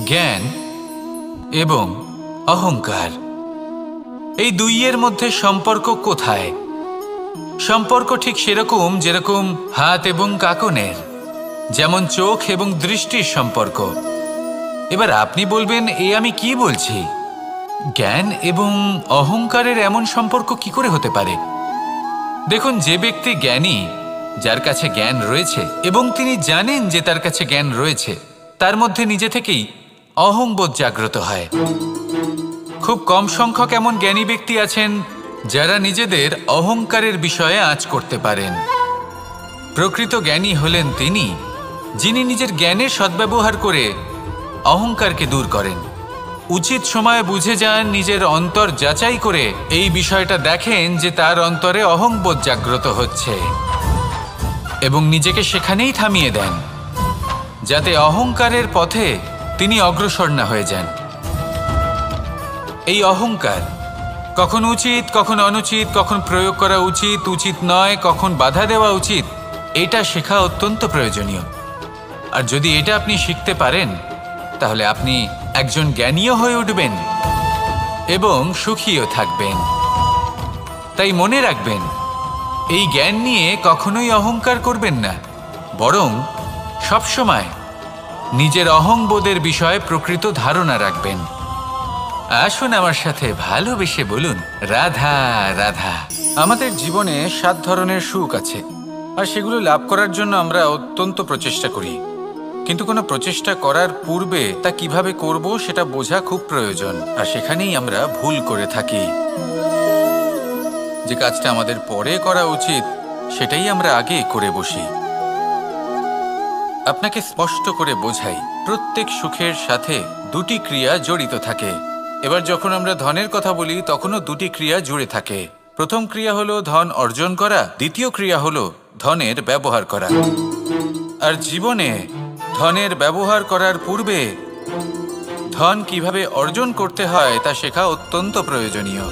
জ্ঞান এবং অহংকার, এই দুইয়ের মধ্যে সম্পর্ক কোথায়? সম্পর্ক ঠিক সেরকম যেরকম হাত এবং কাকনের, যেমন চোখ এবং দৃষ্টির সম্পর্ক। এবার আপনি বলবেন, আমি কি বলছি? জ্ঞান এবং অহংকারের এমন সম্পর্ক কি করে হতে পারে? দেখুন, যে ব্যক্তি জ্ঞানী, যার কাছে জ্ঞান রয়েছে এবং তিনি জানেন যে তার কাছে জ্ঞান রয়েছে, তার মধ্যে নিজে থেকেই অহংবোধ জাগ্রত হয়। খুব কম সংখ্যক এমন জ্ঞানী ব্যক্তি আছেন যারা নিজেদের অহংকারের বিষয়ে আঁচ করতে পারেন। প্রকৃত জ্ঞানী হলেন তিনি, যিনি নিজের জ্ঞানের সদ্ব্যবহার করে অহংকারকে দূর করেন। উচিত সময়ে বুঝে যান, নিজের অন্তর যাচাই করে এই বিষয়টা দেখেন যে তার অন্তরে অহংবোধ জাগ্রত হচ্ছে এবং নিজেকে সেখানেই থামিয়ে দেন, যাতে অহংকারের পথে তিনি অগ্রসর না হয়ে যান। এই অহংকার কখন উচিত, কখন অনুচিত, কখন প্রয়োগ করা উচিত, উচিত নয়, কখন বাধা দেওয়া উচিত, এটা শেখা অত্যন্ত প্রয়োজনীয়। আর যদি এটা আপনি শিখতে পারেন, তাহলে আপনি একজন জ্ঞানীও হয়ে উঠবেন এবং সুখীও থাকবেন। তাই মনে রাখবেন, এই জ্ঞান নিয়ে কখনোই অহংকার করবেন না, বরং সবসময় নিজের অহংবোধের বিষয়ে প্রকৃত ধারণা রাখবেন। আসুন আমার সাথে ভালোবেসে বলুন, রাধা রাধা। আমাদের জীবনে 7 ধরনের সুখ আছে, আর সেগুলো লাভ করার জন্য আমরা অত্যন্ত প্রচেষ্টা করি। কিন্তু কোনো প্রচেষ্টা করার পূর্বে তা কিভাবে করব সেটা বোঝা খুব প্রয়োজন, আর সেখানেই আমরা ভুল করে থাকি। যে কাজটা আমাদের পরে করা উচিত, সেটাই আমরা আগে করে বসি। আপনাকে স্পষ্ট করে বোঝাই, প্রত্যেক সুখের সাথে 2টি ক্রিয়া জড়িত থাকে। এবার যখন আমরা ধনের কথা বলি, তখনও 2টি ক্রিয়া জুড়ে থাকে। প্রথম ক্রিয়া হলো ধন অর্জন করা, দ্বিতীয় ক্রিয়া হলো ধনের ব্যবহার করা। আর জীবনে ধনের ব্যবহার করার পূর্বে ধন কিভাবে অর্জন করতে হয় তা শেখা অত্যন্ত প্রয়োজনীয়।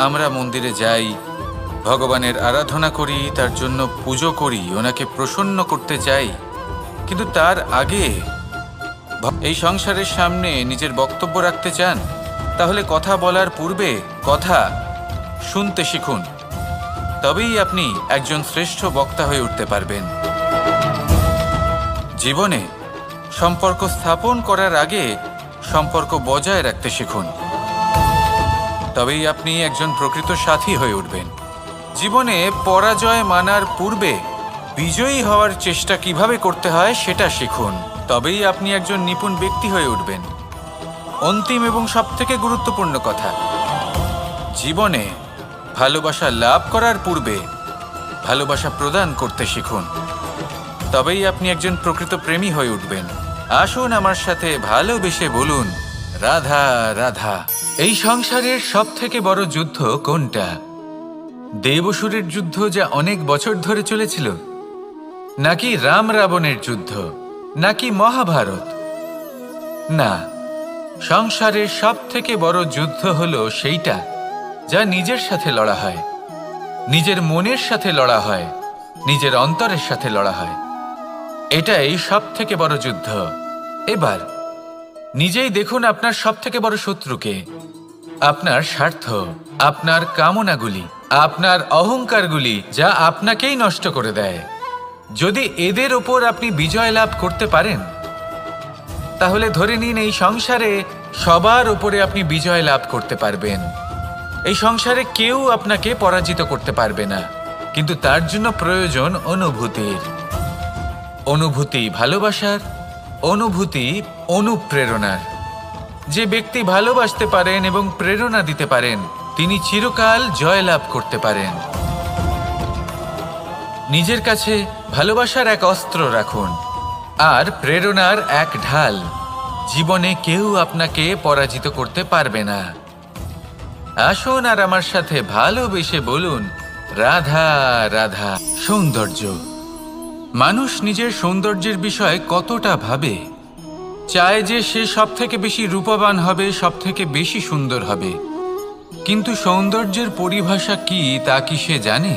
আমরা মন্দিরে যাই, ভগবানের আরাধনা করি, তার জন্য পুজো করি, ওনাকে প্রসন্ন করতে চাই, কিন্তু তার আগে এই সংসারের সামনে নিজের বক্তব্য রাখতে চান, তাহলে কথা বলার পূর্বে কথা শুনতে শিখুন। তবেই আপনি একজন শ্রেষ্ঠ বক্তা হয়ে উঠতে পারবেন। জীবনে সম্পর্ক স্থাপন করার আগে সম্পর্ক বজায় রাখতে শিখুন, তবেই আপনি একজন প্রকৃত সাথী হয়ে উঠবেন। জীবনে পরাজয় মানার পূর্বে বিজয়ী হওয়ার চেষ্টা কিভাবে করতে হয় সেটা শিখুন, তবেই আপনি একজন নিপুণ ব্যক্তি হয়ে উঠবেন। অন্তিম এবং সবথেকে গুরুত্বপূর্ণ কথা, জীবনে ভালোবাসা লাভ করার পূর্বে ভালোবাসা প্রদান করতে শিখুন, তবেই আপনি একজন প্রকৃত প্রেমী হয়ে উঠবেন। আসুন আমার সাথে ভালোবেসে বলুন, রাধা রাধা। এই সংসারের সবথেকে বড় যুদ্ধ কোনটা? দেবসুরের যুদ্ধ, যা অনেক বছর ধরে চলেছিল, নাকি রাম রাবণের যুদ্ধ, নাকি মহাভারত? না, সংসারের সবথেকে বড় যুদ্ধ হলো সেইটা যা নিজের সাথে লড়া হয়, নিজের মনের সাথে লড়া হয়, নিজের অন্তরের সাথে লড়া হয়। এটাই সবথেকে বড় যুদ্ধ। এবার নিজেই দেখুন আপনার সবথেকে বড় শত্রুকে। আপনার স্বার্থ, আপনার কামনাগুলি, আপনার অহংকারগুলি, যা আপনাকেই নষ্ট করে দেয়। যদি এদের ওপর আপনি বিজয় লাভ করতে পারেন, তাহলে ধরে নিন এই সংসারে সবার ওপরে আপনি বিজয় লাভ করতে পারবেন। এই সংসারে কেউ আপনাকে পরাজিত করতে পারবে না, কিন্তু তার জন্য প্রয়োজন অনুভূতির। অনুভূতি ভালোবাসার, অনুভূতি অনুপ্রেরণার। যে ব্যক্তি ভালোবাসতে পারেন এবং প্রেরণা দিতে পারেন, তিনি চিরকাল জয়লাভ করতে পারেন। নিজের কাছে ভালোবাসার এক অস্ত্র রাখুন আর প্রেরণার এক ঢাল। জীবনে কেউ আপনাকে পরাজিত করতে পারবে না। আসুন আর আমার সাথে ভালোবেসে বলুন, রাধা রাধা। সৌন্দর্য। মানুষ নিজের সৌন্দর্যের বিষয়ে কতটা ভাবে, চায় যে সে সব থেকে বেশি রূপবান হবে, সব থেকে বেশি সুন্দর হবে। কিন্তু সৌন্দর্যের পরিভাষা কি তা কি সে জানে?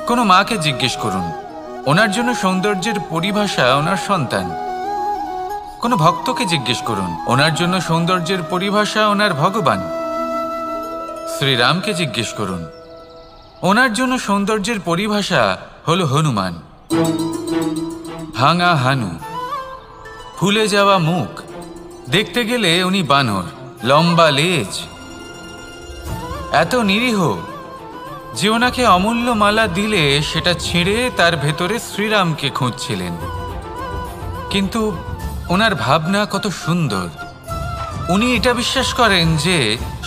কোনো মাকে জিজ্ঞেস করুন, ওনার জন্য সৌন্দর্যের পরিভাষা ওনার সন্তান। কোনো ভক্তকে জিজ্ঞেস করুন, ওনার জন্য সৌন্দর্যের পরিভাষা ওনার ভগবান। শ্রীরামকে জিজ্ঞেস করুন, ওনার জন্য সৌন্দর্যের পরিভাষা হলো হনুমান। ভাঙা হানু, ফুলে যাওয়া মুখ, দেখতে গেলে উনি বানর, লম্বা লেজ, এত নিরীহ যে ওনাকে অমূল্য মালা দিলে সেটা ছিঁড়ে তার ভেতরে শ্রীরামকে খুঁজছিলেন। কিন্তু ওনার ভাবনা কত সুন্দর। উনি এটা বিশ্বাস করেন যে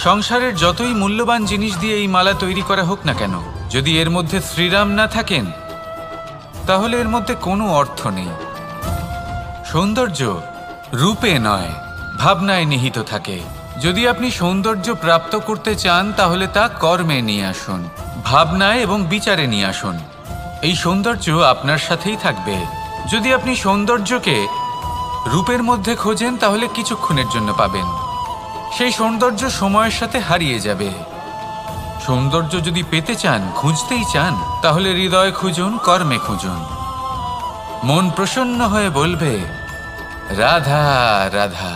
সংসারের যতই মূল্যবান জিনিস দিয়ে এই মালা তৈরি করা হোক না কেন, যদি এর মধ্যে শ্রীরাম না থাকেন তাহলে এর মধ্যে কোনো অর্থ নেই। সৌন্দর্য রূপে নয়, ভাবনায় নিহিত থাকে। যদি আপনি সৌন্দর্য প্রাপ্ত করতে চান তাহলে তা কর্মে নিয়ে আসুন, ভাবনায় এবং বিচারে নিয়ে আসুন। এই সৌন্দর্য আপনার সাথেই থাকবে। যদি আপনি সৌন্দর্যকে রূপের মধ্যে খোঁজেন তাহলে কিছুক্ষণের জন্য পাবেন, সেই সৌন্দর্য সময়ের সাথে হারিয়ে যাবে। সৌন্দর্য যদি পেতে চান, খুঁজতেই চান, তাহলে হৃদয় খুঁজুন, কর্মে খুঁজুন। মন প্রসন্ন হয়ে বলবে রাধা রাধা।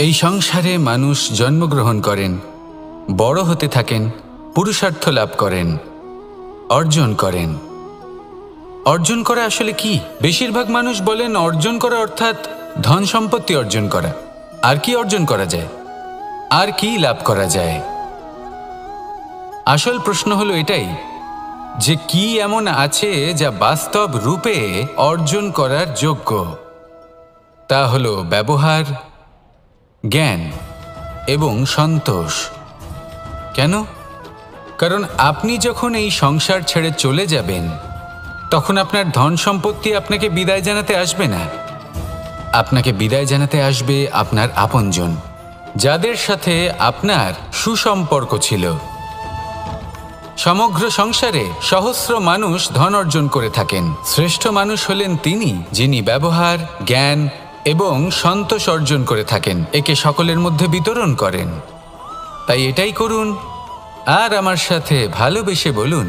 এই সংসারে মানুষ জন্মগ্রহণ করেন, বড় হতে থাকেন, পুরুষার্থ লাভ করেন, অর্জন করেন। অর্জন করা আসলে কি? বেশিরভাগ মানুষ বলেন অর্জন করা অর্থাৎ ধন সম্পত্তি অর্জন করা। আর কি অর্জন করা যায়? আর কি লাভ করা যায়? আসল প্রশ্ন হলো এটাই যে কি এমন আছে যা বাস্তব রূপে অর্জন করার যোগ্য। তা হলো ব্যবহার, জ্ঞান এবং সন্তোষ। কেন? কারণ আপনি যখন এই সংসার ছেড়ে চলে যাবেন তখন আপনার ধন সম্পত্তি আপনাকে বিদায় জানাতে আসবে না। আপনাকে বিদায় জানাতে আসবে আপনার আপনজন, যাদের সাথে আপনার সুসম্পর্ক ছিল। সমগ্র সংসারে সহস্র মানুষ ধন অর্জন করে থাকেন। শ্রেষ্ঠ মানুষ হলেন তিনি যিনি ব্যবহার, জ্ঞান এবং সন্তোষ অর্জন করে থাকেন, একে সকলের মধ্যে বিতরণ করেন। তাই এটাই করুন আর আমার সাথে ভালোবেসে বলুন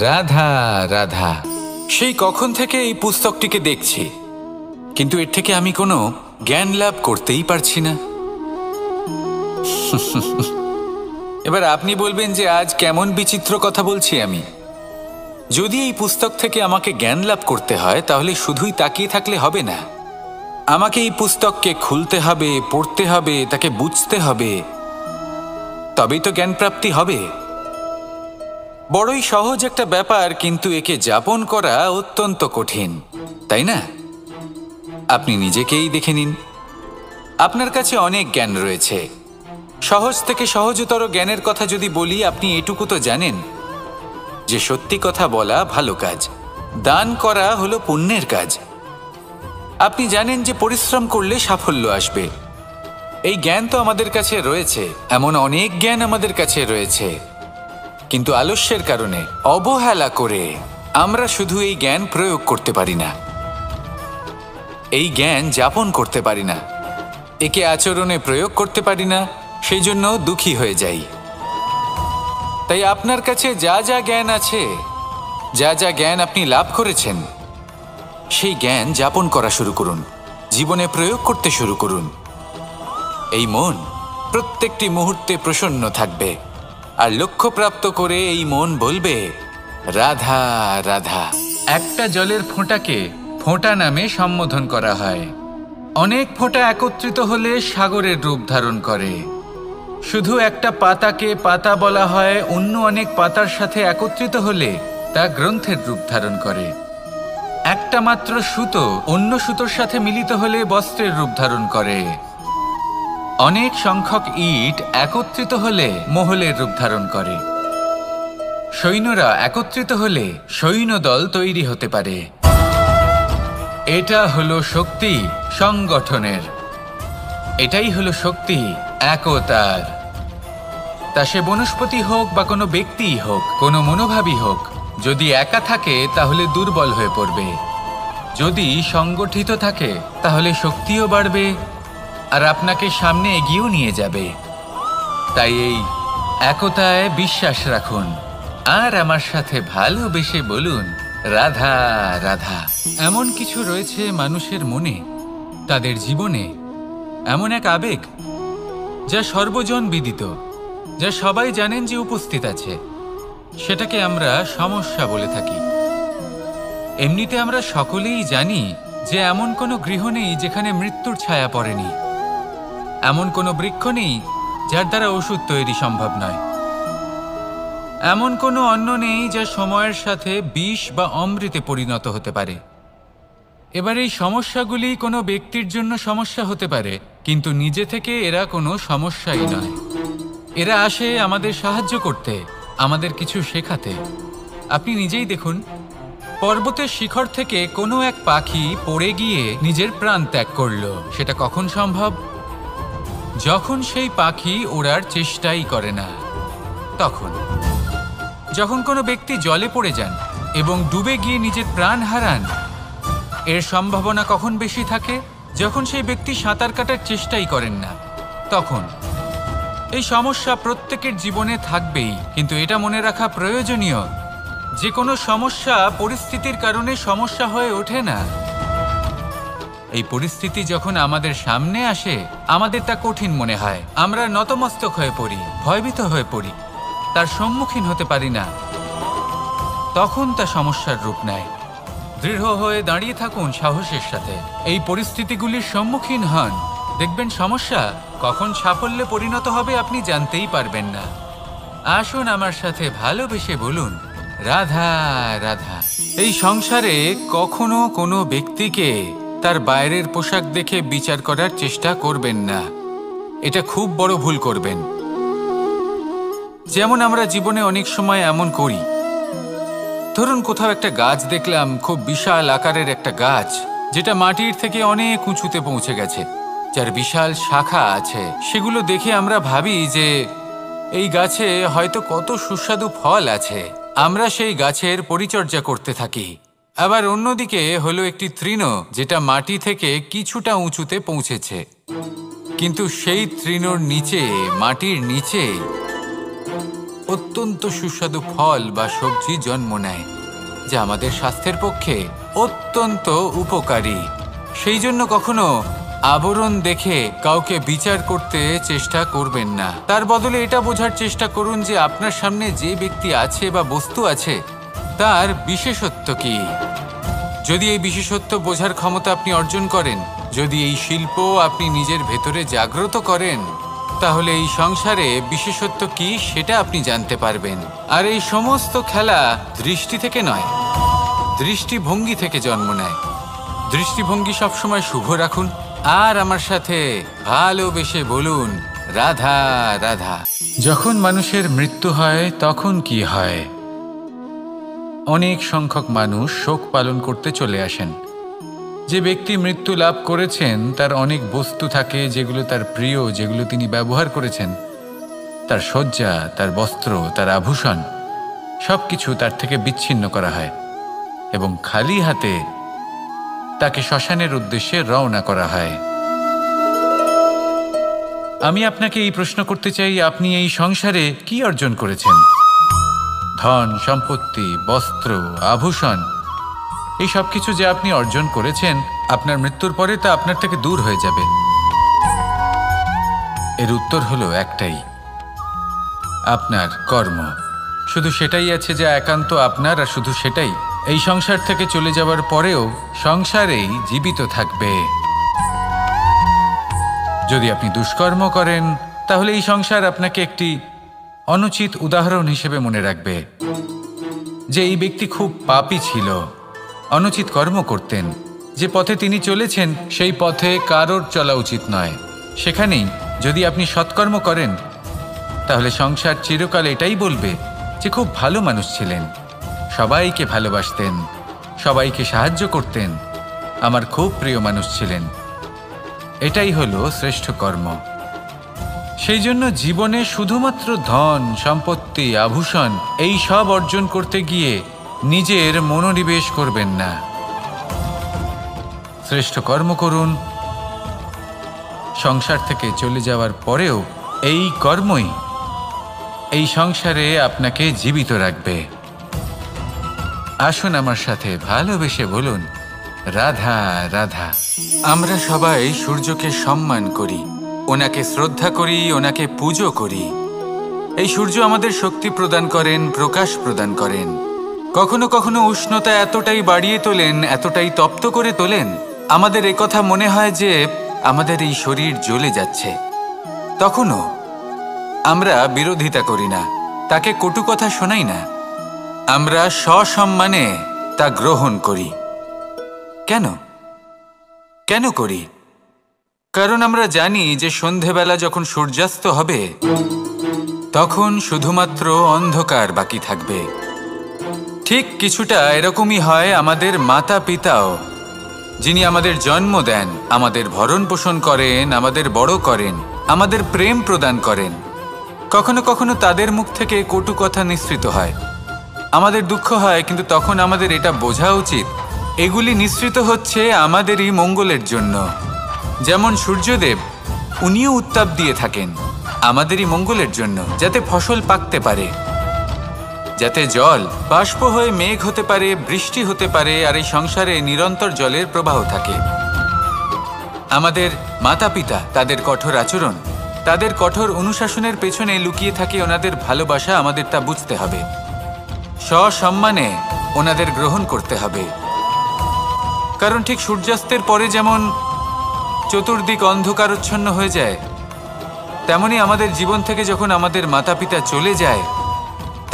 রাধা রাধা। সেই কখন থেকে এই পুস্তকটিকে দেখছি, কিন্তু এর থেকে আমি কোনো জ্ঞান লাভ করতেই পারছি না। এবার আপনি বলবেন যে আজ কেমন বিচিত্র কথা বলছি আমি। যদি এই পুস্তক থেকে আমাকে জ্ঞান লাভ করতে হয় তাহলে শুধুই তাকিয়ে থাকলে হবে না। আমাকে এই পুস্তককে খুলতে হবে, পড়তে হবে, তাকে বুঝতে হবে, তবেই তো জ্ঞান প্রাপ্তি হবে। বড়ই সহজ একটা ব্যাপার, কিন্তু একে যাপন করা অত্যন্ত কঠিন, তাই না? আপনি নিজেকেই দেখে নিন। আপনার কাছে অনেক জ্ঞান রয়েছে। সহজ থেকে সহজতর জ্ঞানের কথা যদি বলি, আপনি এটুকু তো জানেন যে সত্যি কথা বলা ভালো কাজ, দান করা হলো পুণ্যের কাজ। আপনি জানেন যে পরিশ্রম করলে সাফল্য আসবে। এই জ্ঞান তো আমাদের কাছে রয়েছে, এমন অনেক জ্ঞান আমাদের কাছে রয়েছে, কিন্তু আলস্যের কারণে, অবহেলা করে আমরা শুধু এই জ্ঞান প্রয়োগ করতে পারি না, এই জ্ঞান যাপন করতে পারি না, একে আচরণে প্রয়োগ করতে পারি না, সেই জন্য দুঃখী হয়ে যাই। তাই আপনার কাছে যা যা জ্ঞান আছে, যা যা জ্ঞান আপনি লাভ করেছেন, সেই জ্ঞান যাপন করা শুরু করুন, জীবনে প্রয়োগ করতে শুরু করুন। এই মন প্রত্যেকটি মুহূর্তে প্রসন্ন থাকবে, আর লক্ষ্যপ্রাপ্ত করে এই মন বলবে রাধা রাধা। একটা জলের ফোঁটাকে ফোঁটা নামে সম্বোধন করা হয়। অনেক ফোঁটা একত্রিত হলে সাগরের রূপ ধারণ করে। শুধু একটা পাতাকে পাতা বলা হয়, অন্য অনেক পাতার সাথে একত্রিত হলে তা গ্রন্থের রূপ ধারণ করে। একটা মাত্র সুতো অন্য সুতোর সাথে মিলিত হলে বস্ত্রের রূপ ধারণ করে। অনেক সংখ্যক ইট একত্রিত হলে মহলের রূপ ধারণ করে। সৈন্যরা একত্রিত হলে সৈন্যদল তৈরি হতে পারে। এটা হলো শক্তি সংগঠনের, এটাই হলো শক্তি একতার। তা সে বনস্পতি হোক বা কোনো ব্যক্তিই হোক, কোনো মনোভাবই হোক, যদি একা থাকে তাহলে দুর্বল হয়ে পড়বে। যদি সংগঠিত থাকে তাহলে শক্তিও বাড়বে আর আপনাকে সামনে এগিয়েও নিয়ে যাবে। তাই এই একতায় বিশ্বাস রাখুন আর আমার সাথে ভালোবেসে বলুন রাধা রাধা। এমন কিছু রয়েছে মানুষের মনে তাদের জীবনে এমন এক আবেগ যা সর্বজন বিদিত, যা সবাই জানেন যে উপস্থিত আছে, সেটাকে আমরা সমস্যা বলে থাকি। এমনিতে আমরা সকলেই জানি যে এমন কোনো গৃহ নেই যেখানে মৃত্যুর ছায়া পড়েনি, এমন কোনো বৃক্ষ নেই যার দ্বারা ওষুধ তৈরি সম্ভব নয়, এমন কোনো অন্ন নেই যা সময়ের সাথে বিষ বা অমৃতে পরিণত হতে পারে। এবার এই সমস্যাগুলি কোনো ব্যক্তির জন্য সমস্যা হতে পারে, কিন্তু নিজে থেকে এরা কোনো সমস্যাই নয়। এরা আসে আমাদের সাহায্য করতে, আমাদের কিছু শেখাতে। আপনি নিজেই দেখুন, পর্বতের শিখর থেকে কোনো এক পাখি পড়ে গিয়ে নিজের প্রাণ ত্যাগ করলো। সেটা কখন সম্ভব? যখন সেই পাখি ওড়ার চেষ্টাই করে না। তখন যখন কোনো ব্যক্তি জলে পড়ে যান এবং ডুবে গিয়ে নিজের প্রাণ হারান, এর সম্ভাবনা কখন বেশি থাকে? যখন সেই ব্যক্তি সাঁতার কাটার চেষ্টাই করেন না। তখন এই সমস্যা প্রত্যেকের জীবনে থাকবেই, কিন্তু এটা মনে রাখা প্রয়োজনীয় যে কোনো সমস্যা পরিস্থিতির কারণে সমস্যা হয়ে ওঠে না। এই পরিস্থিতি যখন আমাদের সামনে আসে, আমাদের তা কঠিন মনে হয়, আমরা নতমস্তক হয়ে পড়ি, ভয়ভীত হয়ে পড়ি, তার সম্মুখীন হতে পারি না। তখন তা সমস্যার রূপ নেয়। দৃঢ় হয়ে দাঁড়িয়ে থাকুন সাহসের সাথে, এই পরিস্থিতিগুলির সম্মুখীন হন। দেখবেন সমস্যা কখন সাফল্যে পরিণত হবে আপনি জানতেই পারবেন না। আসুন আমার সাথে ভালোবেসে বলুন, রাধা রাধা। এই সংসারে কখনো কোনো ব্যক্তিকে তার বাইরের পোশাক দেখে বিচার করার চেষ্টা করবেন না। এটা খুব বড় ভুল করবেন। যেমন আমরা জীবনে অনেক সময় এমন করি। ধরুন কোথাও একটা গাছ দেখলাম, খুব বিশাল আকারের একটা গাছ, যেটা মাটির থেকে অনেক উঁচুতে পৌঁছে গেছে, যার বিশাল শাখা আছে। সেগুলো দেখে আমরা ভাবি যে এই গাছে হয়তো কত সুস্বাদু ফল আছে। আমরা সেই গাছের পরিচর্যা করতে থাকি। আবার অন্যদিকে হলো একটি তৃণ, যেটা মাটি থেকে কিছুটা উঁচুতে পৌঁছেছে, কিন্তু সেই তৃণর নিচে, মাটির নিচে অত্যন্ত সুস্বাদু ফল বা সবজি জন্ম নেয়, যা আমাদের স্বাস্থ্যের পক্ষে অত্যন্ত উপকারী। সেই জন্য কখনো আবরণ দেখে কাউকে বিচার করতে চেষ্টা করবেন না। তার বদলে এটা বোঝার চেষ্টা করুন যে আপনার সামনে যে ব্যক্তি আছে বা বস্তু আছে, তার বিশেষত্ব কি। যদি এই বিশেষত্ব বোঝার ক্ষমতা আপনি অর্জন করেন, যদি এই শিল্প আপনি নিজের ভেতরে জাগ্রত করেন, তাহলে এই সংসারে বিশেষত্ব কি সেটা আপনি জানতে পারবেন। আর এই সমস্ত খেলা দৃষ্টি থেকে নয়, দৃষ্টিভঙ্গি থেকে জন্ম নেয়। দৃষ্টিভঙ্গি সবসময় শুভ রাখুন, আর আমার সাথে ভালোবেসে বলুন, রাধা রাধা। যখন মানুষের মৃত্যু হয় তখন কি হয়? অনেক সংখ্যক মানুষ শোক পালন করতে চলে আসেন। যে ব্যক্তি মৃত্যু লাভ করেছেন তার অনেক বস্তু থাকে যেগুলো তার প্রিয়, যেগুলো তিনি ব্যবহার করেছেন। তার শয্যা, তার বস্ত্র, তার আভূষণ সবকিছু তার থেকে বিচ্ছিন্ন করা হয় এবং খালি হাতে তাকে শ্মশানের উদ্দেশ্যে রওনা করা হয়। আমি আপনাকে এই প্রশ্ন করতে চাই, আপনি এই সংসারে কি অর্জন করেছেন? ধন, সম্পত্তি, বস্ত্র, আভূষণ, এই সব কিছু যে আপনি অর্জন করেছেন, আপনার মৃত্যুর পরে তা আপনার থেকে দূর হয়ে যাবে। এর উত্তর হলো একটাই, আপনার কর্ম। শুধু সেটাই আছে যা একান্ত আপনার, আর শুধু সেটাই এই সংসার থেকে চলে যাওয়ার পরেও সংসারেই জীবিত থাকবে। যদি আপনি দুষ্কর্ম করেন, তাহলে এই সংসার আপনাকে একটি অনুচিত উদাহরণ হিসেবে মনে রাখবে যে এই ব্যক্তি খুব পাপী ছিল, অনুচিত কর্ম করতেন। যে পথে তিনি চলেছেন সেই পথে কারোর চলা উচিত নয়। সেখানেই যদি আপনি সৎকর্ম করেন, তাহলে সংসার চিরকাল এটাই বলবে যে খুব ভালো মানুষ ছিলেন, সবাইকে ভালোবাসতেন, সবাইকে সাহায্য করতেন, আমার খুব প্রিয় মানুষ ছিলেন। এটাই হলো শ্রেষ্ঠ কর্ম। সেই জন্য জীবনে শুধুমাত্র ধন, সম্পত্তি, আভূষণ এই সব অর্জন করতে গিয়ে নিজের মনোনিবেশ করবেন না। শ্রেষ্ঠ কর্ম করুন। সংসার থেকে চলে যাওয়ার পরেও এই কর্মই এই সংসারে আপনাকে জীবিত রাখবে। আসুন আমার সাথে ভালোবেসে বলুন, রাধা রাধা। আমরা সবাই সূর্যকে সম্মান করি, ওনাকে শ্রদ্ধা করি, ওনাকে পুজো করি। এই সূর্য আমাদের শক্তি প্রদান করেন, প্রকাশ প্রদান করেন। কখনো কখনো উষ্ণতা এতটাই বাড়িয়ে তোলেন, এতটাই তপ্ত করে তোলেন, আমাদের একথা মনে হয় যে আমাদের এই শরীর জ্বলে যাচ্ছে। তখনও আমরা বিরোধিতা করি না, তাকে কটু কথা শোনাই না, আমরা সসম্মানে তা গ্রহণ করি। কেন কেন করি? কারণ আমরা জানি যে সন্ধেবেলা যখন সূর্যাস্ত হবে তখন শুধুমাত্র অন্ধকার বাকি থাকবে। ঠিক কিছুটা এরকমই হয় আমাদের মাতা পিতাও, যিনি আমাদের জন্ম দেন, আমাদের ভরণ পোষণ করেন, আমাদের বড় করেন, আমাদের প্রেম প্রদান করেন। কখনো কখনো তাদের মুখ থেকে কটু কথা নিঃসৃত হয়, আমাদের দুঃখ হয়, কিন্তু তখন আমাদের এটা বোঝা উচিত এগুলি নিঃসৃত হচ্ছে আমাদেরই মঙ্গলের জন্য। যেমন সূর্যদেব, উনিও উত্তাপ দিয়ে থাকেন আমাদেরই মঙ্গলের জন্য, যাতে ফসল পাকতে পারে, যাতে জল বাষ্প হয়ে মেঘ হতে পারে, বৃষ্টি হতে পারে, আর এই সংসারে নিরন্তর জলের প্রবাহ থাকে। আমাদের মাতা পিতা, তাদের কঠোর আচরণ, তাদের কঠোর অনুশাসনের পেছনে লুকিয়ে থাকে ওনাদের ভালোবাসা। আমাদের তা বুঝতে হবে, সসম্মানে ওনাদের গ্রহণ করতে হবে। কারণ ঠিক সূর্যাস্তের পরে যেমন চতুর্দিক অন্ধকারচ্ছন্ন হয়ে যায়, তেমনি আমাদের জীবন থেকে যখন আমাদের মাতা পিতা চলে যায়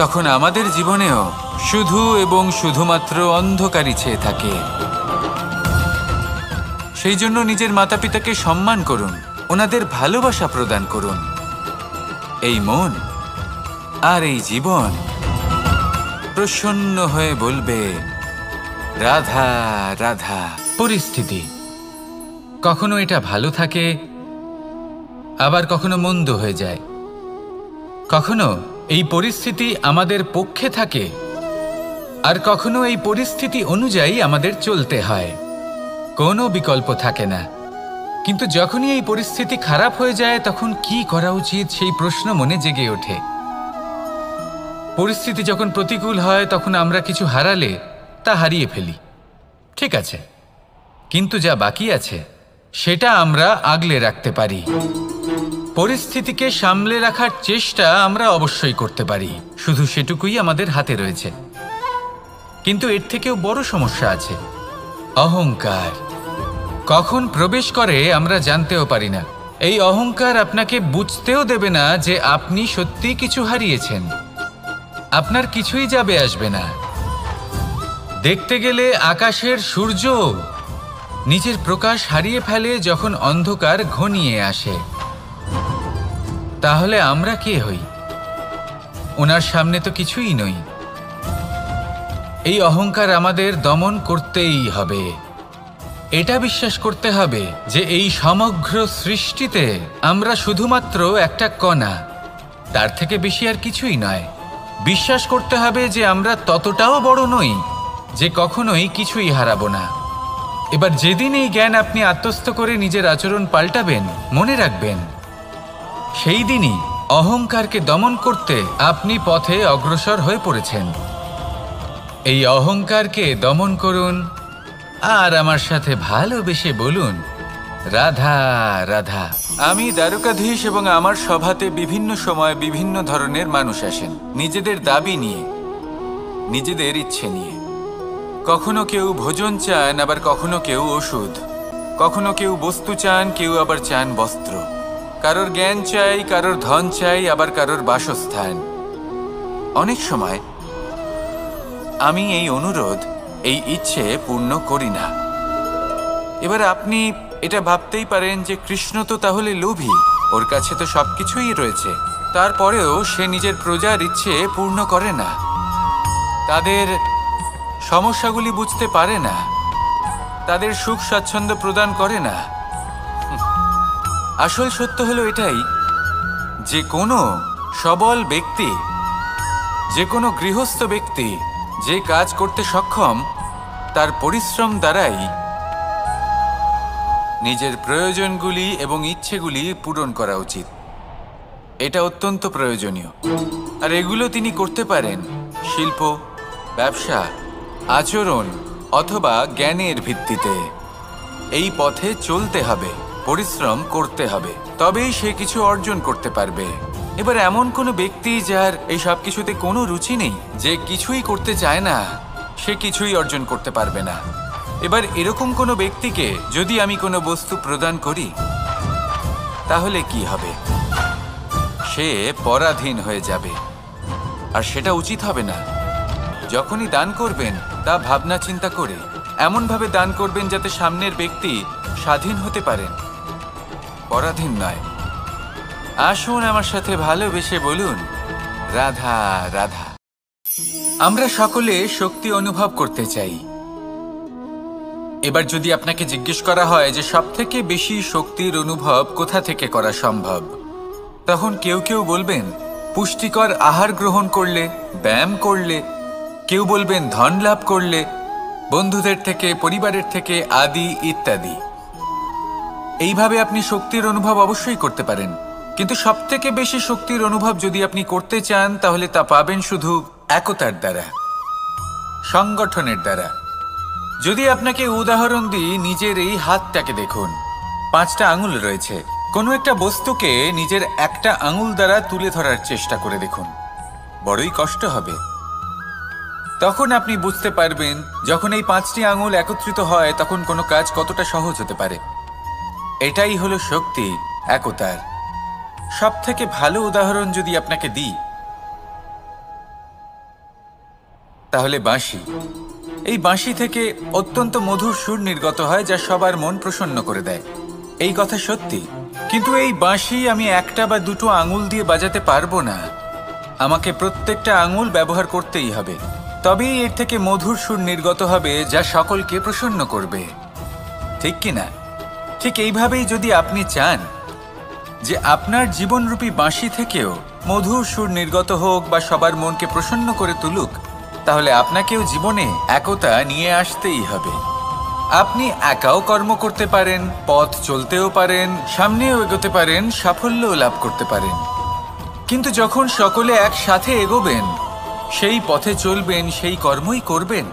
তখন আমাদের জীবনেও শুধু এবং শুধুমাত্র অন্ধকারই ছেয়ে থাকে। সেই জন্য নিজের মাতা পিতাকে সম্মান করুন, ওনাদের ভালোবাসা প্রদান করুন। এই মন আর এই জীবন প্রসন্ন হয়ে বলবে রাধা রাধা। পরিস্থিতি কখনো এটা ভালো থাকে, আবার কখনো মন্দ হয়ে যায়। কখনো এই পরিস্থিতি আমাদের পক্ষে থাকে, আর কখনো এই পরিস্থিতি অনুযায়ী আমাদের চলতে হয়, কোনো বিকল্প থাকে না। কিন্তু যখনই এই পরিস্থিতি খারাপ হয়ে যায় তখন কি করা উচিত সেই প্রশ্ন মনে জেগে ওঠে। পরিস্থিতি যখন প্রতিকূল হয় তখন আমরা কিছু হারালে তা হারিয়ে ফেলি, ঠিক আছে, কিন্তু যা বাকি আছে সেটা আমরা আগলে রাখতে পারি। পরিস্থিতিকে সামলে রাখার চেষ্টা আমরা অবশ্যই করতে পারি, শুধু সেটুকুই আমাদের হাতে রয়েছে। কিন্তু এর থেকেও বড় সমস্যা আছে, অহংকার। কখন প্রবেশ করে আমরা জানতেও পারি না। এই অহংকার আপনাকে বুঝতেও দেবে না যে আপনি সত্যি কিছু হারিয়েছেন। আপনার কিছুই যাবে আসবে না। দেখতে গেলে আকাশের সূর্য নিজের প্রকাশ হারিয়ে ফেলে যখন অন্ধকার ঘনিয়ে আসে। তাহলে আমরা কে হই? ওনার সামনে তো কিছুই নই। এই অহংকার আমাদের দমন করতেই হবে। এটা বিশ্বাস করতে হবে যে এই সমগ্র সৃষ্টিতে আমরা শুধুমাত্র একটা কণা, তার থেকে বেশি আর কিছুই নয়। বিশ্বাস করতে হবে যে আমরা ততটাও বড় নই যে কখনোই কিছুই হারাবো না। এবার যেদিন এই জ্ঞান আপনি আত্মস্থ করে নিজের আচরণ পাল্টাবেন, মনে রাখবেন সেই দিনই অহংকারকে দমন করতে আপনি পথে অগ্রসর হয়ে পড়েছেন। এই অহংকারকে দমন করুন আর আমার সাথে ভালোবেসে বলুন রাধা রাধা। আমি দ্বারকাধীশ এবং আমার সভাতে বিভিন্ন সময় বিভিন্ন ধরনের মানুষ আসেন, নিজেদের দাবি নিয়ে, নিজেদের ইচ্ছে নিয়ে। কখনো কেউ ভোজন চান, আবার কখনো কেউ ওষুধ, কখনো কেউ বস্তু চান, কেউ আবার চান বস্ত্র। কারোর জ্ঞান চাই, কারোর ধন চাই, আবার কারোর বাসস্থান। অনেক সময় আমি এই অনুরোধ, এই ইচ্ছে পূর্ণ করি না। এবার আপনি এটা ভাবতেই পারেন যে কৃষ্ণ তো তাহলে লোভী, ওর কাছে তো সবকিছুই রয়েছে, তারপরেও সে নিজের প্রজার ইচ্ছে পূর্ণ করে না, তাদের সমস্যাগুলি বুঝতে পারে না, তাদের সুখ স্বাচ্ছন্দ্য প্রদান করে না। আসল সত্য হলো এটাই যে কোনো সবল ব্যক্তি, যে কোনো গৃহস্থ ব্যক্তি যে কাজ করতে সক্ষম, তার পরিশ্রম দ্বারাই নিজের প্রয়োজনগুলি এবং ইচ্ছেগুলি পূরণ করা উচিত। এটা অত্যন্ত প্রয়োজনীয়। আর এগুলো তিনি করতে পারেন শিল্প, ব্যবসা, আচরণ অথবা জ্ঞানের ভিত্তিতে। এই পথে চলতে হবে, পরিশ্রম করতে হবে, তবেই সে কিছু অর্জন করতে পারবে। এবার এমন কোনো ব্যক্তি যার এই সব কিছুতে কোনো রুচি নেই, যে কিছুই করতে চায় না, সে কিছুই অর্জন করতে পারবে না। এবার এরকম কোনো ব্যক্তিকে যদি আমি কোনো বস্তু প্রদান করি, তাহলে কি হবে? সে পরাধীন হয়ে যাবে, আর সেটা উচিত হবে না। যখনই দান করবেন তা ভাবনা চিন্তা করে এমনভাবে দান করবেন যাতে সামনের ব্যক্তি স্বাধীন হতে পারেন, পরাধীন নয়। আসুন আমার সাথে ভালোবেসে বলুন, রাধা রাধা। আমরা সকলে শক্তি অনুভব করতে চাই। এবার যদি আপনাকে জিজ্ঞেস করা হয় যে সবথেকে বেশি শক্তির অনুভব কোথা থেকে করা সম্ভব, তখন কেউ কেউ বলবেন পুষ্টিকর আহার গ্রহণ করলে, ব্যায়াম করলে, কেউ বলবেন ধন লাভ করলে, বন্ধুদের থেকে, পরিবারের থেকে, আদি ইত্যাদি। এইভাবে আপনি শক্তির অনুভব অবশ্যই করতে পারেন, কিন্তু সবথেকে বেশি শক্তির অনুভব যদি আপনি করতে চান, তাহলে তা পাবেন শুধু একতার দ্বারা, সংগঠনের দ্বারা। যদি আপনাকে উদাহরণ দিই, নিজের এই হাতটাকে দেখুন, 5টা আঙুল রয়েছে। কোনো একটা বস্তুকে নিজের একটা আঙুল দ্বারা তুলে ধরার চেষ্টা করে দেখুন, বড়ই কষ্ট হবে। তখন আপনি বুঝতে পারবেন, যখন এই 5টি আঙুল একত্রিত হয় তখন কোনো কাজ কতটা সহজ হতে পারে। এটাই হলো শক্তি, একতার। সবথেকে ভালো উদাহরণ যদি আপনাকে দিই, তাহলে বাঁশি। এই বাঁশি থেকে অত্যন্ত মধুর সুর নির্গত হয়, যা সবার মন প্রসন্ন করে দেয়। এই কথা সত্যি, কিন্তু এই বাঁশি আমি একটা বা দুটো আঙুল দিয়ে বাজাতে পারবো না। আমাকে প্রত্যেকটা আঙুল ব্যবহার করতেই হবে, তবেই এর থেকে মধুর সুর নির্গত হবে, যা সকলকে প্রসন্ন করবে। ঠিক কিনা? ঠিক এইভাবেই যদি আপনি চান যে আপনার জীবনরূপী বাঁশি থেকেও মধুর সুর নির্গত হোক বা সবার মনকে প্রসন্ন করে তুলুক, তাহলে আপনাকেও জীবনে একতা নিয়ে আসতেই হবে। আপনি একাও কর্ম করতে পারেন, পথ চলতেও পারেন, সামনেও এগোতে পারেন, সাফল্যও লাভ করতে পারেন। কিন্তু যখন সকলে একসাথে এগোবেন, সেই পথে চলবেন, সেই কর্মই করবেন,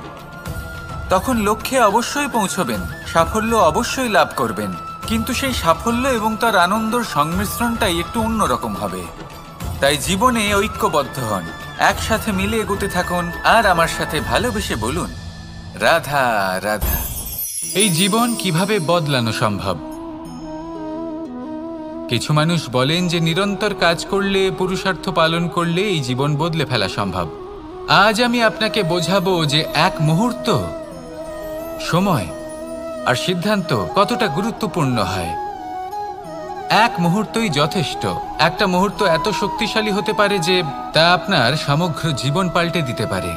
তখন লক্ষ্যে অবশ্যই পৌঁছবেন, সাফল্য অবশ্যই লাভ করবেন। কিন্তু সেই সাফল্য এবং তার আনন্দর সংমিশ্রণটাই একটু অন্যরকম হবে। তাই জীবনে ঐক্যবদ্ধ হন, একসাথে মিলে এগোতে থাকুন, আর আমার সাথে ভালোবেসে বলুন, রাধা রাধা। এই জীবন কিভাবে বদলানো সম্ভব? কিছু মানুষ বলেন যে নিরন্তর কাজ করলে, পুরুষার্থ পালন করলে এই জীবন বদলে ফেলা সম্ভব। আজ আমি আপনাকে বোঝাবো যে এক মুহূর্ত, সময় আর সিদ্ধান্ত কতটা গুরুত্বপূর্ণ হয়। এক মুহূর্তই যথেষ্ট। একটা মুহূর্ত এত শক্তিশালী হতে পারে যে তা আপনার সমগ্র জীবন পাল্টে দিতে পারে।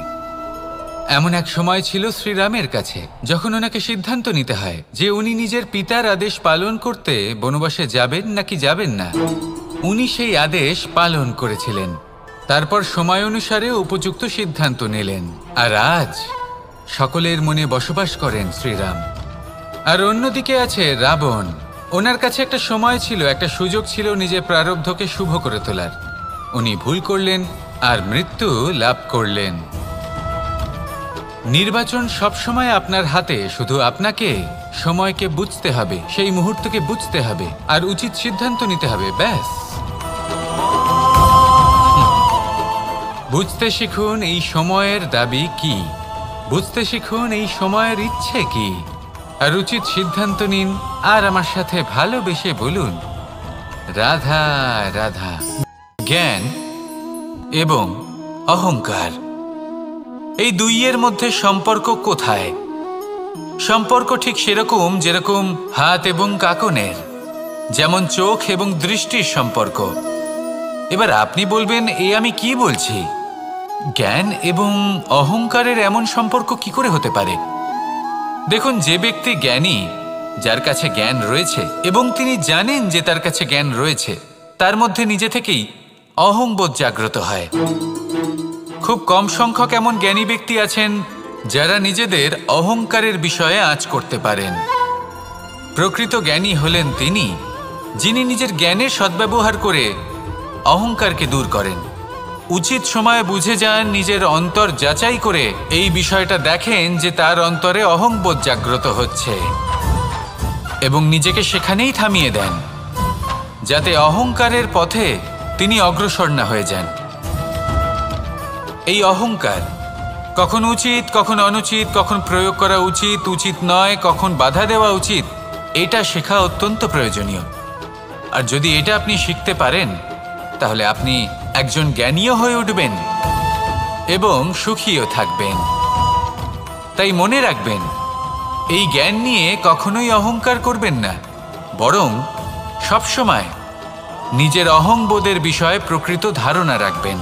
এমন এক সময় ছিল শ্রীরামের কাছে, যখন ওনাকে সিদ্ধান্ত নিতে হয় যে উনি নিজের পিতার আদেশ পালন করতে বনবাসে যাবেন নাকি যাবেন না। উনি সেই আদেশ পালন করেছিলেন, তারপর সময় অনুসারে উপযুক্ত সিদ্ধান্ত নিলেন। আর আজ সকলের মনে বসবাস করেন শ্রীরাম। আর অন্যদিকে আছে রাবণ। ওনার কাছে একটা সময় ছিল, একটা সুযোগ ছিল নিজের প্রারব্ধকে শুভ করে তোলার। উনি ভুল করলেন আর মৃত্যু লাভ করলেন। নির্বাচন সবসময় আপনার হাতে, শুধু আপনাকে সময়কে বুঝতে হবে, সেই মুহূর্তকে বুঝতে হবে আর উচিত সিদ্ধান্ত নিতে হবে, ব্যাস। বুঝতে শিখুন এই সময়ের দাবি কি, বুঝতে শিখুন এই সময়ের ইচ্ছে কি, আর উচিত সিদ্ধান্ত নিন। আর আমার সাথে ভালোবেসে বলুন, রাধা রাধা। জ্ঞান এবং অহংকার, এই দুইয়ের মধ্যে সম্পর্ক কোথায়? সম্পর্ক ঠিক সেরকম যেরকম হাত এবং কাকনের, যেমন চোখ এবং দৃষ্টির সম্পর্ক। এবার আপনি বলবেন, এ আমি কি বলছি? জ্ঞান এবং অহংকারের এমন সম্পর্ক কি করে হতে পারে? দেখুন, যে ব্যক্তি জ্ঞানী, যার কাছে জ্ঞান রয়েছে এবং তিনি জানেন যে তার কাছে জ্ঞান রয়েছে, তার মধ্যে নিজে থেকেই অহংবোধ জাগ্রত হয়। খুব কম সংখ্যক এমন জ্ঞানী ব্যক্তি আছেন যারা নিজেদের অহংকারের বিষয়ে আঁচ করতে পারেন। প্রকৃত জ্ঞানী হলেন তিনি, যিনি নিজের জ্ঞানের সদ্ব্যবহার করে অহংকারকে দূর করেন। উচিত সময়ে বুঝে যান, নিজের অন্তর যাচাই করে এই বিষয়টা দেখেন যে তার অন্তরে অহংবোধ জাগ্রত হচ্ছে। এবং নিজেকে সেখানেই থামিয়ে দেন, যাতে অহংকারের পথে তিনি অগ্রসর না হয়ে যান। এই অহংকার কখন উচিত, কখন অনুচিত, কখন প্রয়োগ করা উচিত, উচিত নয়, কখন বাধা দেওয়া উচিত, এটা শেখা অত্যন্ত প্রয়োজনীয়। আর যদি এটা আপনি শিখতে পারেন, তাহলে আপনি একজন জ্ঞানীও হয়ে উঠবেন এবং সুখীও থাকবেন। তাই মনে রাখবেন, এই জ্ঞান নিয়ে কখনোই অহংকার করবেন না, বরং সবসময় নিজের অহংবোধের বিষয়ে প্রকৃত ধারণা রাখবেন।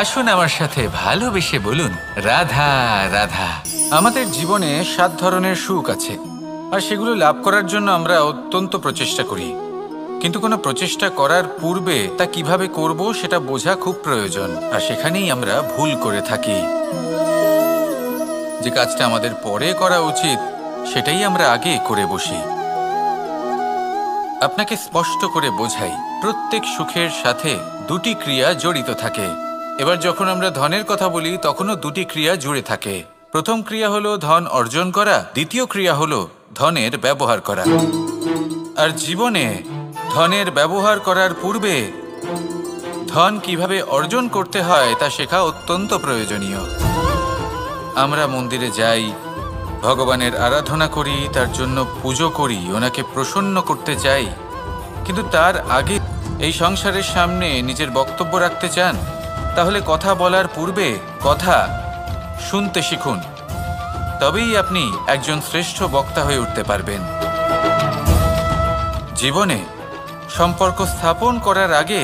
আসুন আমার সাথে ভালোবেসে বলুন, রাধা রাধা। আমাদের জীবনে 7 ধরনের সুখ আছে, আর সেগুলো লাভ করার জন্য আমরা অত্যন্ত প্রচেষ্টা করি। কিন্তু কোনো প্রচেষ্টা করার পূর্বে তা কিভাবে করব সেটা বোঝা খুব প্রয়োজন, আর সেখানেই আমরা ভুল করে থাকি। যে কাজটা আমাদের পরে করা উচিত সেটাই আমরা আগে করে বসি। আপনাকে স্পষ্ট করে বোঝাই, প্রত্যেক সুখের সাথে 2টি ক্রিয়া জড়িত থাকে। এবার যখন আমরা ধনের কথা বলি, তখনও 2টি ক্রিয়া জুড়ে থাকে। প্রথম ক্রিয়া হলো ধন অর্জন করা, দ্বিতীয় ক্রিয়া হলো ধনের ব্যবহার করা। আর জীবনে ধনের ব্যবহার করার পূর্বে ধন কিভাবে অর্জন করতে হয় তা শেখা অত্যন্ত প্রয়োজনীয়। আমরা মন্দিরে যাই, ভগবানের আরাধনা করি, তার জন্য পুজো করি, ওনাকে প্রসন্ন করতে চাই, কিন্তু তার আগে এই সংসারের সামনে নিজের বক্তব্য রাখতে চান, তাহলে কথা বলার পূর্বে কথা শুনতে শিখুন। তবেই আপনি একজন শ্রেষ্ঠ বক্তা হয়ে উঠতে পারবেন। জীবনে সম্পর্ক স্থাপন করার আগে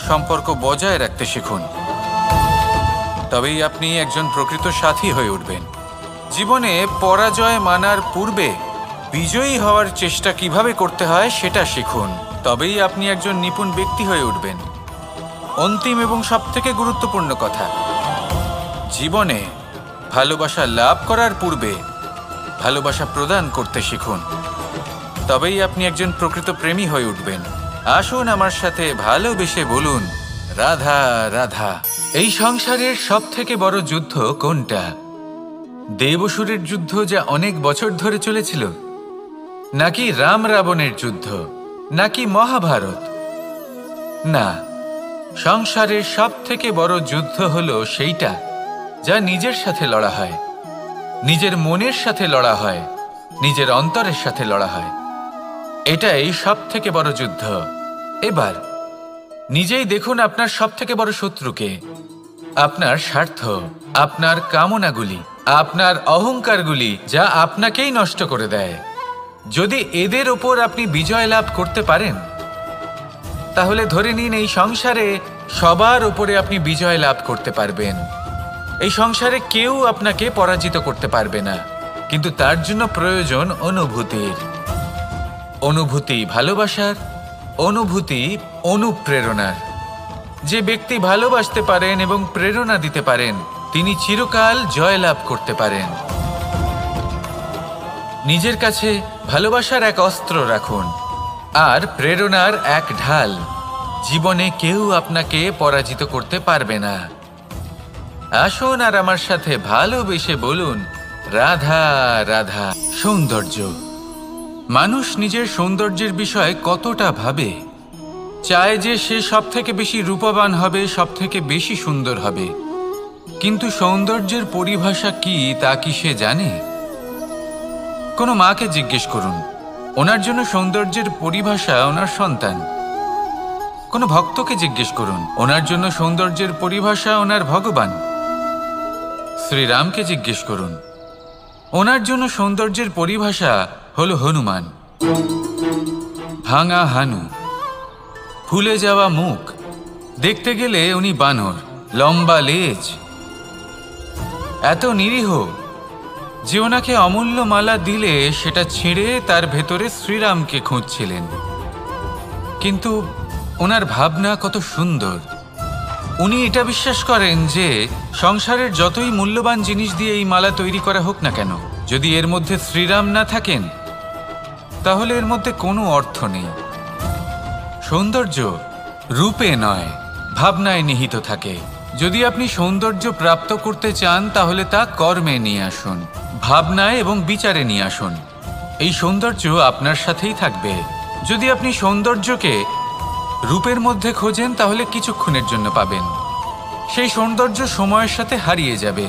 সম্পর্ক বজায় রাখতে শিখুন। তবেই আপনি একজন প্রকৃত সাথী হয়ে উঠবেন। জীবনে পরাজয় মানার পূর্বে বিজয়ী হওয়ার চেষ্টা কিভাবে করতে হয় সেটা শিখুন। তবেই আপনি একজন নিপুণ ব্যক্তি হয়ে উঠবেন। অন্তিম এবং সবথেকে গুরুত্বপূর্ণ কথা, জীবনে ভালোবাসা লাভ করার পূর্বে ভালোবাসা প্রদান করতে শিখুন। তবেই আপনি একজন প্রকৃত প্রেমী হয়ে উঠবেন। আসুন আমার সাথে ভালোবেসে বলুন, রাধা রাধা। এই সংসারের সবথেকে বড় যুদ্ধ কোনটা? দেব-অসুরের যুদ্ধ, যা অনেক বছর ধরে চলেছিল, নাকি রাম রাবণের যুদ্ধ, নাকি মহাভারত? না, সংসারের সবথেকে বড় যুদ্ধ হলো সেইটা যা নিজের সাথে লড়া হয়, নিজের মনের সাথে লড়া হয়, নিজের অন্তরের সাথে লড়া হয়। এটাই সবথেকে বড় যুদ্ধ। এবার নিজেই দেখুন আপনার সবথেকে বড় শত্রুকে। আপনার স্বার্থ, আপনার কামনাগুলি, আপনার অহংকারগুলি, যা আপনাকেই নষ্ট করে দেয়। যদি এদের ওপর আপনি বিজয় লাভ করতে পারেন, তাহলে ধরে নিন এই সংসারে সবার উপরে আপনি বিজয় লাভ করতে পারবেন। এই সংসারে কেউ আপনাকে পরাজিত করতে পারবে না। কিন্তু তার জন্য প্রয়োজন অনুভূতির। অনুভূতি ভালোবাসার, অনুভূতি অনুপ্রেরণার। যে ব্যক্তি ভালোবাসতে পারেন এবং প্রেরণা দিতে পারেন, তিনি চিরকাল জয় লাভ করতে পারেন। নিজের কাছে ভালোবাসার এক অস্ত্র রাখুন আর প্রেরণার এক ঢাল। জীবনে কেউ আপনাকে পরাজিত করতে পারবে না। আসুন আর আমার সাথে ভালোবেসে বলুন, রাধা রাধা। সৌন্দর্য। মানুষ নিজের সৌন্দর্যের বিষয়ে কতটা ভাবে, চায় যে সে সবথেকে বেশি রূপবান হবে, সবথেকে বেশি সুন্দর হবে। কিন্তু সৌন্দর্যের পরিভাষা কি তা কি সে জানে? কোনো মাকে জিজ্ঞেস করুন, ওনার জন্য সৌন্দর্যের পরিভাষা ওনার সন্তান। কোনো ভক্তকে জিজ্ঞেস করুন, ওনার জন্য সৌন্দর্যের পরিভাষা ওনার ভগবান। শ্রীরামকে জিজ্ঞেস করুন, ওনার জন্য সৌন্দর্যের পরিভাষা হলো হনুমান। ভাঙা হানু, ফুলে যাওয়া মুখ, দেখতে গেলে উনি বানর, লম্বা লেজ, এত নিরীহ যে ওনাকে অমূল্য মালা দিলে সেটা ছিঁড়ে তার ভেতরে শ্রীরামকে খুঁজছিলেন। কিন্তু ওনার ভাবনা কত সুন্দর। উনি এটা বিশ্বাস করেন যে সংসারের যতই মূল্যবান জিনিস দিয়ে এই মালা তৈরি করা হোক না কেন, যদি এর মধ্যে শ্রীরাম না থাকেন, তাহলে এর মধ্যে কোনো অর্থ নেই। সৌন্দর্য রূপে নয়, ভাবনায় নিহিত থাকে। যদি আপনি সৌন্দর্য প্রাপ্ত করতে চান, তাহলে তা কর্মে নিয়ে আসুন, ভাবনায় এবং বিচারে নিয়ে আসুন। এই সৌন্দর্য আপনার সাথেই থাকবে। যদি আপনি সৌন্দর্যকে রূপের মধ্যে খোঁজেন তাহলে কিছুক্ষণের জন্য পাবেন, সেই সৌন্দর্য সময়ের সাথে হারিয়ে যাবে।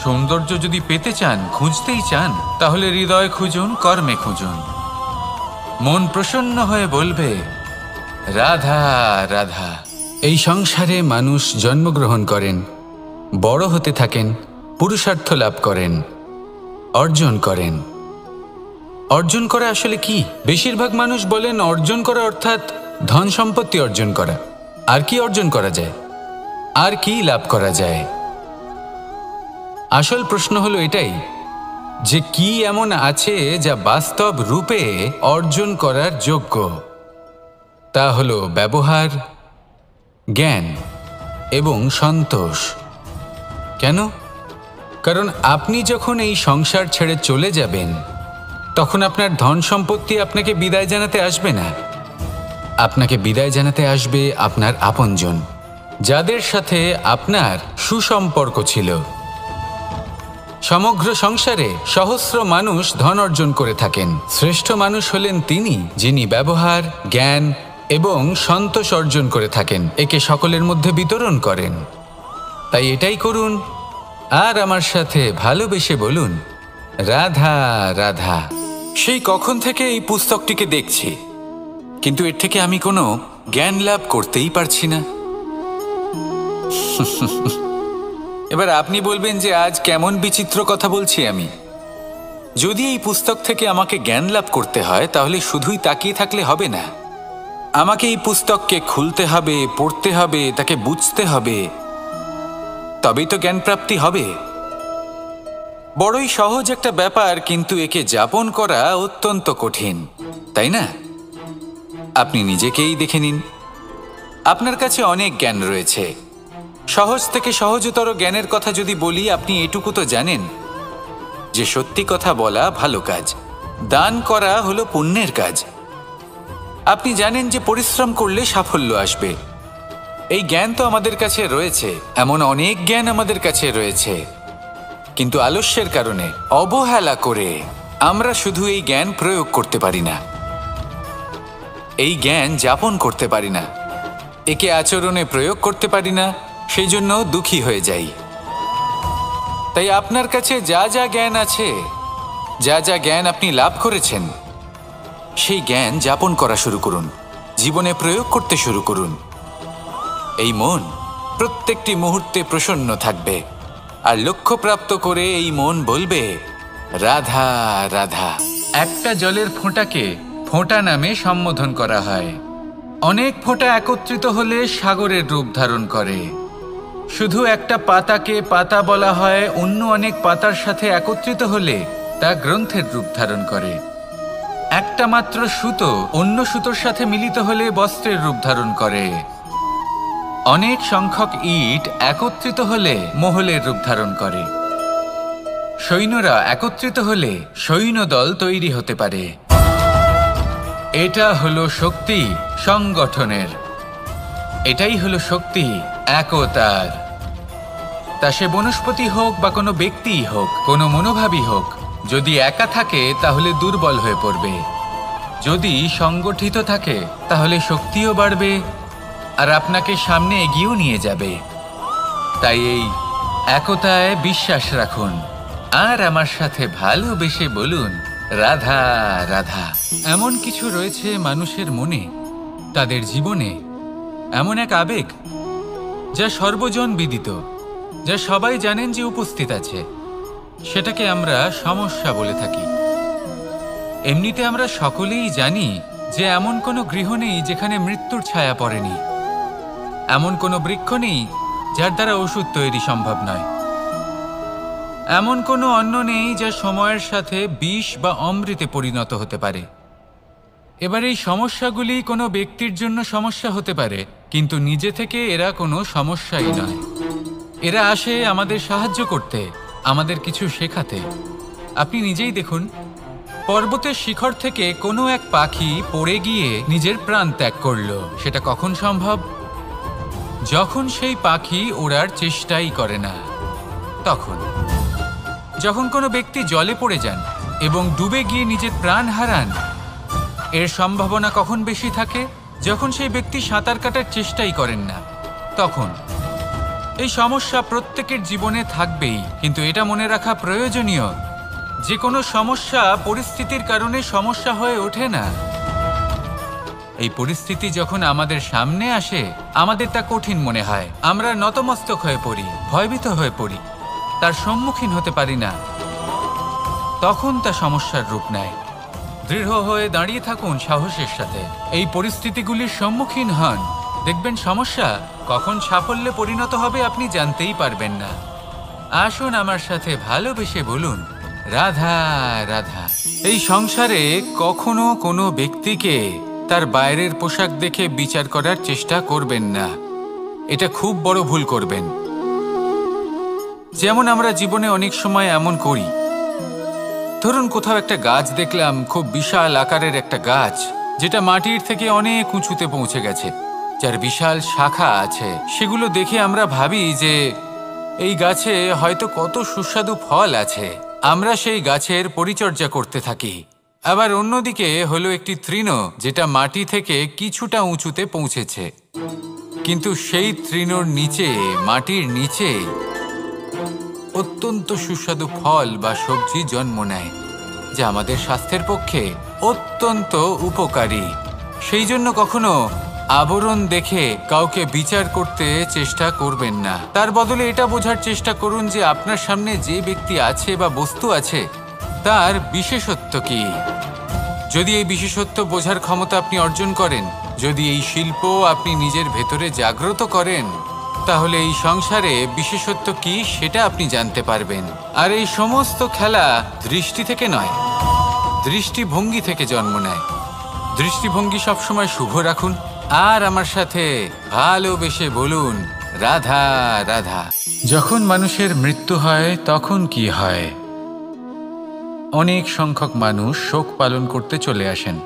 সৌন্দর্য যদি পেতে চান, খুঁজতেই চান, তাহলে হৃদয় খুঁজুন, কর্মে খুঁজুন। মন প্রসন্ন হয়ে বলবে রাধা রাধা। এই সংসারে মানুষ জন্মগ্রহণ করেন, বড় হতে থাকেন, পুরুষার্থ লাভ করেন, অর্জন করেন। অর্জন করা আসলে কি? বেশিরভাগ মানুষ বলেন অর্জন করা অর্থাৎ ধন সম্পত্তি অর্জন করা। আর কি অর্জন করা যায়? আর কি লাভ করা যায়? আসল প্রশ্ন হলো এটাই যে কি এমন আছে যা বাস্তব রূপে অর্জন করার যোগ্য। তা হলো ব্যবহার, জ্ঞান এবং সন্তোষ। কেন? কারণ আপনি যখন এই সংসার ছেড়ে চলে যাবেন তখন আপনার ধন সম্পত্তি আপনাকে বিদায় জানাতে আসবে না। আপনাকে বিদায় জানাতে আসবে আপনার আপনজন, যাদের সাথে আপনার সুসম্পর্ক ছিল। সমগ্র সংসারে সহস্র মানুষ ধন অর্জন করে থাকেন। শ্রেষ্ঠ মানুষ হলেন তিনি যিনি ব্যবহার, জ্ঞান এবং সন্তোষ অর্জন করে থাকেন, একে সকলের মধ্যে বিতরণ করেন। তাই এটাই করুন আর আমার সাথে ভালোবেসে বলুন রাধা রাধা। সেই কখন থেকে এই পুস্তকটিকে দেখছি, কিন্তু এর থেকে আমি কোনো জ্ঞান লাভ করতেই পারছি না। এবার আপনি বলবেন যে আজ কেমন বিচিত্র কথা বলছি আমি। যদি এই পুস্তক থেকে আমাকে জ্ঞান লাভ করতে হয় তাহলে শুধুই তাকিয়ে থাকলে হবে না। আমাকে এই পুস্তককে খুলতে হবে, পড়তে হবে, তাকে বুঝতে হবে, তবেই তো জ্ঞান প্রাপ্তি হবে। বড়ই সহজ একটা ব্যাপার, কিন্তু একে যাপন করা অত্যন্ত কঠিন, তাই না? আপনি নিজেকেই দেখে নিন। আপনার কাছে অনেক জ্ঞান রয়েছে। সহজ থেকে সহজতর জ্ঞানের কথা যদি বলি, আপনি এটুকু তো জানেন যে সত্যি কথা বলা ভালো কাজ, দান করা হলো পুণ্যের কাজ। আপনি জানেন যে পরিশ্রম করলে সাফল্য আসবে। এই জ্ঞান তো আমাদের কাছে রয়েছে, এমন অনেক জ্ঞান আমাদের কাছে রয়েছে, কিন্তু আলস্যের কারণে, অবহেলা করে আমরা শুধু এই জ্ঞান প্রয়োগ করতে পারি না, এই জ্ঞান যাপন করতে পারি না, একে আচরণে প্রয়োগ করতে পারি না, সেই জন্য দুঃখী হয়ে যাই। তাই আপনার কাছে যা যা জ্ঞান আছে, যা যা জ্ঞান আপনি লাভ করেছেন, সেই জ্ঞান যাপন করা শুরু করুন, জীবনে প্রয়োগ করতে শুরু করুন। এই মন প্রত্যেকটি মুহূর্তে প্রসন্ন থাকবে, আর লক্ষ্যপ্রাপ্ত করে এই মন বলবে রাধা রাধা। একটা জলের ফোঁটাকে ফোঁটা নামে সম্বোধন করা হয়। অনেক ফোঁটা একত্রিত হলে সাগরের রূপ ধারণ করে। শুধু একটা পাতাকে পাতা বলা হয়, অন্য অনেক পাতার সাথে একত্রিত হলে তা গ্রন্থের রূপ ধারণ করে। একটা মাত্র সুতো অন্য সুতোর সাথে মিলিত হলে বস্ত্রের রূপ ধারণ করে। অনেক সংখ্যক ইট একত্রিত হলে মহলের রূপ ধারণ করে। সৈন্যরা একত্রিত হলে সৈন্যদল তৈরি হতে পারে। এটা হলো শক্তি সংগঠনের, এটাই হলো শক্তি একতার। তা সে বনস্পতি হোক বা কোনো ব্যক্তিই হোক, কোনো মনোভাবই হোক, যদি একা থাকে তাহলে দুর্বল হয়ে পড়বে। যদি সংগঠিত থাকে তাহলে শক্তিও বাড়বে আর আপনাকে সামনে এগিয়েও নিয়ে যাবে। তাই এই একতায় বিশ্বাস রাখুন আর আমার সাথে ভালোবেসে বলুন রাধা রাধা। এমন কিছু রয়েছে মানুষের মনে, তাদের জীবনে এমন এক আবেগ যা সর্বজন বিদিত, যা সবাই জানেন যে উপস্থিত আছে, সেটাকে আমরা সমস্যা বলে থাকি। এমনিতে আমরা সকলেই জানি যে এমন কোনো গৃহ নেই যেখানে মৃত্যুর ছায়া পড়েনি, এমন কোনো বৃক্ষ নেই যার দ্বারা ওষুধ তৈরি সম্ভব নয়, এমন কোনো অন্ন নেই যা সময়ের সাথে বিষ বা অমৃতে পরিণত হতে পারে। এবার এই সমস্যাগুলি কোনো ব্যক্তির জন্য সমস্যা হতে পারে, কিন্তু নিজে থেকে এরা কোনো সমস্যাই নয়। এরা আসে আমাদের সাহায্য করতে, আমাদের কিছু শেখাতে। আপনি নিজেই দেখুন, পর্বতের শিখর থেকে কোনো এক পাখি পড়ে গিয়ে নিজের প্রাণ ত্যাগ করলো। সেটা কখন সম্ভব? যখন সেই পাখি ওড়ার চেষ্টাই করে না। তখন যখন কোনো ব্যক্তি জলে পড়ে যান এবং ডুবে গিয়ে নিজের প্রাণ হারান, এর সম্ভাবনা কখন বেশি থাকে? যখন সেই ব্যক্তি সাঁতার কাটার চেষ্টাই করেন না, তখন। এই সমস্যা প্রত্যেকের জীবনে থাকবেই, কিন্তু এটা মনে রাখা প্রয়োজনীয় যে কোনো সমস্যা পরিস্থিতির কারণে সমস্যা হয়ে ওঠে না। এই পরিস্থিতি যখন আমাদের সামনে আসে, আমাদের তা কঠিন মনে হয়, আমরা নতমস্তক হয়ে পড়ি, ভয়ভীত হয়ে পড়ি, তার সম্মুখীন হতে পারি না। তখন তা সমস্যার রূপ নেয়। দৃঢ় হয়ে দাঁড়িয়ে থাকুন সাহসের সাথে, এই পরিস্থিতিগুলির সম্মুখীন হন, দেখবেন সমস্যা কখন সাফল্যে পরিণত হবে আপনি জানতেই পারবেন না। আসুন আমার সাথে ভালোবেসে বলুন, রাধা রাধা। এই সংসারে কখনো কোনো ব্যক্তিকে তার বাইরের পোশাক দেখে বিচার করার চেষ্টা করবেন না, এটা খুব বড় ভুল করবেন। যেমন আমরা জীবনে অনেক সময় এমন করি, ধরুন কোথাও একটা গাছ দেখলাম, খুব বিশাল আকারের একটা গাছ, যেটা মাটির থেকে অনেক উঁচুতে পৌঁছে গেছে, যার বিশাল শাখা আছে। সেগুলো দেখে আমরা ভাবি যে এই গাছে হয়তো কত সুস্বাদু ফল আছে, আমরা সেই গাছের পরিচর্যা করতে থাকি। আবার অন্যদিকে হলো একটি তৃণ, যেটা মাটি থেকে কিছুটা উঁচুতে পৌঁছেছে, কিন্তু সেই তৃণর নিচে, মাটির নিচে অত্যন্ত সুস্বাদু ফল বা সবজি জন্ম নেয়, যা আমাদের স্বাস্থ্যের পক্ষে অত্যন্ত উপকারী। সেই জন্য কখনো আবরণ দেখে কাউকে বিচার করতে চেষ্টা করবেন না, তার বদলে এটা বোঝার চেষ্টা করুন যে আপনার সামনে যে ব্যক্তি আছে বা বস্তু আছে তার বিশেষত্ব কি। যদি এই বিশেষত্ব বোঝার ক্ষমতা আপনি অর্জন করেন, যদি এই শিল্প আপনি নিজের ভেতরে জাগ্রত করেন, তাহলে এই সংসারে বিশেষত্ব কি সেটা আপনি জানতে পারবেন। আর এই সমস্ত খেলা দৃষ্টি থেকে নয়, দৃষ্টিভঙ্গি থেকে জন্ম নেয়। দৃষ্টিভঙ্গি সবসময় শুভ রাখুন, আর আমার সাথে ভালোবেসে বলুন, রাধা রাধা। যখন মানুষের মৃত্যু হয় তখন কি হয়? অনেক সংখ্যক মানুষ শোক পালন করতে চলে আসেন।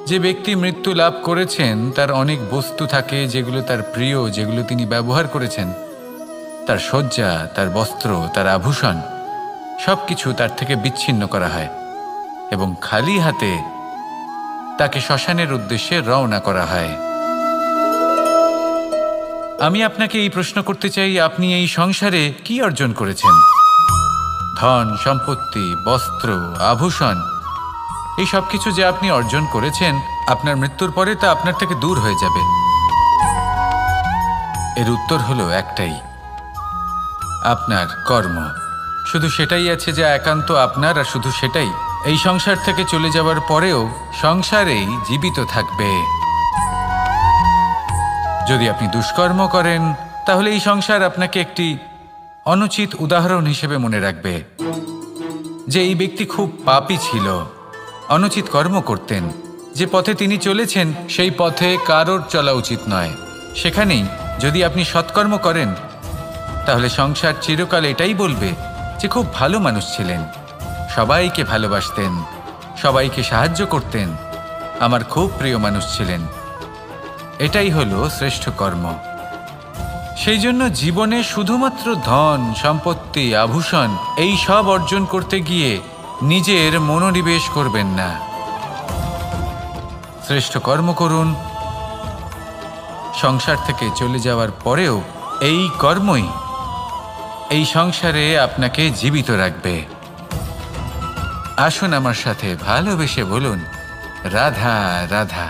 যে ব্যক্তি মৃত্যু লাভ করেছেন তার অনেক বস্তু থাকে যেগুলো তার প্রিয়, যেগুলো তিনি ব্যবহার করেছেন, তার শয্যা, তার বস্ত্র, তার আভূষণ, সবকিছু তার থেকে বিচ্ছিন্ন করা হয় এবং খালি হাতে তাকে শ্মশানের উদ্দেশ্যে রওনা করা হয়। আমি আপনাকে এই প্রশ্ন করতে চাই, আপনি এই সংসারে কি অর্জন করেছেন? ধন সম্পত্তি, বস্ত্র, আভূষণ, এই সব কিছু যে আপনি অর্জন করেছেন, আপনার মৃত্যুর পরে তা আপনার থেকে দূর হয়ে যাবে। এর উত্তর হলো একটাই, আপনার কর্ম। শুধু সেটাই আছে যা একান্ত আপনার, আর শুধু সেটাই এই সংসার থেকে চলে যাওয়ার পরেও সংসারেই জীবিত থাকবে। যদি আপনি দুষ্কর্ম করেন, তাহলে এই সংসার আপনাকে একটি অনুচিত উদাহরণ হিসেবে মনে রাখবে যে এই ব্যক্তি খুব পাপী ছিল, অনুচিত কর্ম করতেন, যে পথে তিনি চলেছেন সেই পথে কারোর চলা উচিত নয়। সেখানেই যদি আপনি সৎকর্ম করেন, তাহলে সংসার চিরকাল এটাই বলবে যে খুব ভালো মানুষ ছিলেন, সবাইকে ভালোবাসতেন, সবাইকে সাহায্য করতেন, আমার খুব প্রিয় মানুষ ছিলেন। এটাই হলো শ্রেষ্ঠ কর্ম। সেই জন্য জীবনে শুধুমাত্র ধন সম্পত্তি, আভূষণ, এই সব অর্জন করতে গিয়ে নিজের মনোনিবেশ করবেন না। শ্রেষ্ঠ কর্ম করুন। সংসার থেকে চলে যাওয়ার পরেও এই কর্মই এই সংসারে আপনাকে জীবিত রাখবে। আসুন আমার সাথে ভালোবেসে বলুন, রাধা রাধা।